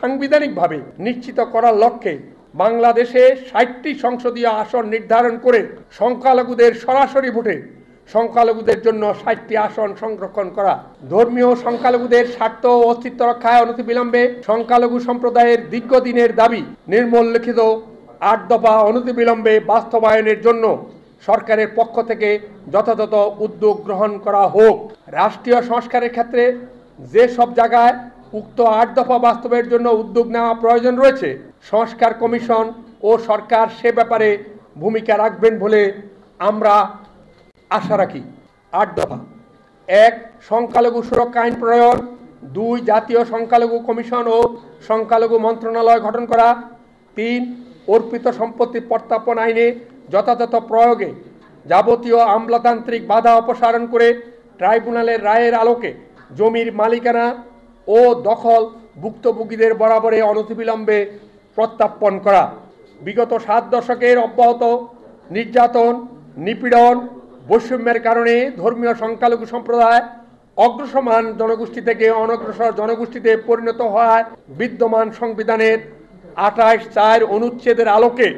সাংবিধানিকভাবে নিশ্চিত করার লক্ষ্যে বাংলাদেশে ৬০টি সংসদীয় আসন নির্ধারণ করে সংখ্যালঘুদের সরাসরি ভোটে সংখ্যালঘুদের জন্য ৬০টি আসন সংরক্ষণ করা। ধর্মীয় সংখ্যালঘুদের স্বার্থ ও অস্তিত্ব রক্ষায় অনতিবিলম্বে সংখ্যালঘু সম্প্রদায়ের দীর্ঘদিনের দাবি নিম্নলিখিত ৮ দফা অনতিবিলম্বে বাস্তবায়নের জন্য সরকারের পক্ষ থেকে যথাযথ উদ্যোগ গ্রহণ করা হোক। রাষ্ট্রীয় সংস্কারের ক্ষেত্রে যে সব জায়গায় উক্ত ৮ দফা বাস্তবের জন্য উদ্যোগ নেওয়া প্রয়োজন রয়েছে, সংস্কার কমিশন ও সরকার সে ব্যাপারে ভূমিকা রাখবেন বলে আমরা আশা রাখি। ৮ দফা: ১. সংখ্যালঘু সুরক্ষা আইন প্রণয়ন। ২. জাতীয় সংখ্যালঘু কমিশন ও সংখ্যালঘু মন্ত্রণালয় গঠন করা। ৩. অর্পিত সম্পত্তি প্রত্যাপন আইনে যথাযথ প্রয়োগে যাবতীয় আমলাতান্ত্রিক বাধা অপসারণ করে ট্রাইব্যুনালের রায়ের আলোকে জমির মালিকানা ও দখল ভুক্তভোগীদের বরাবরে অনতিবিলম্বে প্রত্যাপন করা। বিগত ৭ দশকের অব্যাহত নির্যাতন, নিপীড়ন, বৈষম্যের কারণে ধর্মীয় সংখ্যালঘু সম্প্রদায় অগ্রসমান জনগোষ্ঠী থেকে অনগ্রসর জনগোষ্ঠীতে পরিণত হওয়ায় বিদ্যমান সংবিধানের ২৮(৪) অনুচ্ছেদের আলোকে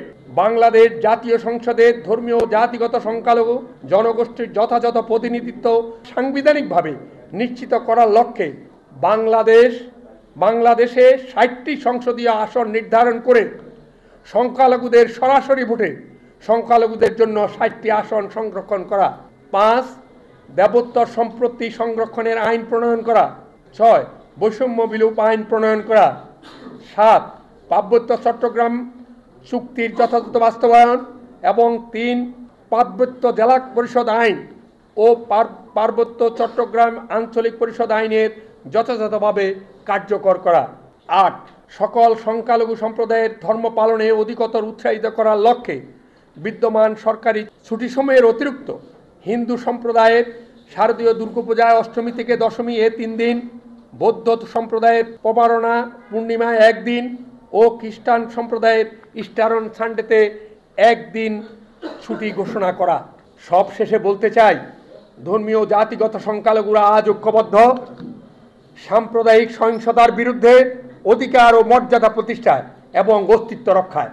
বাংলাদেশ জাতীয় সংসদের ধর্মীয় জাতিগত সংখ্যালঘু জনগোষ্ঠীর যথাযথ প্রতিনিধিত্ব সাংবিধানিকভাবে নিশ্চিত করার লক্ষ্যে বাংলাদেশে ৬০টি সংসদীয় আসন নির্ধারণ করে সংখ্যালঘুদের সরাসরি ভোটে সংখ্যালঘুদের জন্য ৬০টি আসন সংরক্ষণ করা। ৫. দেবোত্তর সম্পত্তি সংরক্ষণের আইন প্রণয়ন করা। ৬. বৈষম্য বিলোপ আইন প্রণয়ন করা। ৭. পার্বত্য চট্টগ্রাম চুক্তির যথাযথ বাস্তবায়ন এবং ৩. পার্বত্য জেলা পরিষদ আইন ও পার্বত্য চট্টগ্রাম আঞ্চলিক পরিষদ আইনের যথাযথভাবে কার্যকর করা। ৮. সকল সংখ্যালঘু সম্প্রদায়ের ধর্ম পালনে অধিকতর উৎসাহিত করার লক্ষ্যে বিদ্যমান সরকারি ছুটি সময়ের অতিরিক্ত হিন্দু সম্প্রদায়ের শারদীয় দুর্গাপূজায় অষ্টমী থেকে দশমী ৩ দিন, বৌদ্ধ সম্প্রদায়ের পবারণা পূর্ণিমায় ১ দিন ও খ্রিস্টান সম্প্রদায়ের ইস্টারন সানডেতে ১ দিন ছুটি ঘোষণা করা। সব শেষে বলতে চাই, ধর্মীয় জাতিগত সংখ্যালঘুরা আজ ঐক্যবদ্ধ সাম্প্রদায়িক সহিংসতার বিরুদ্ধে অধিকার ও মর্যাদা প্রতিষ্ঠায় এবং অস্তিত্ব রক্ষায়।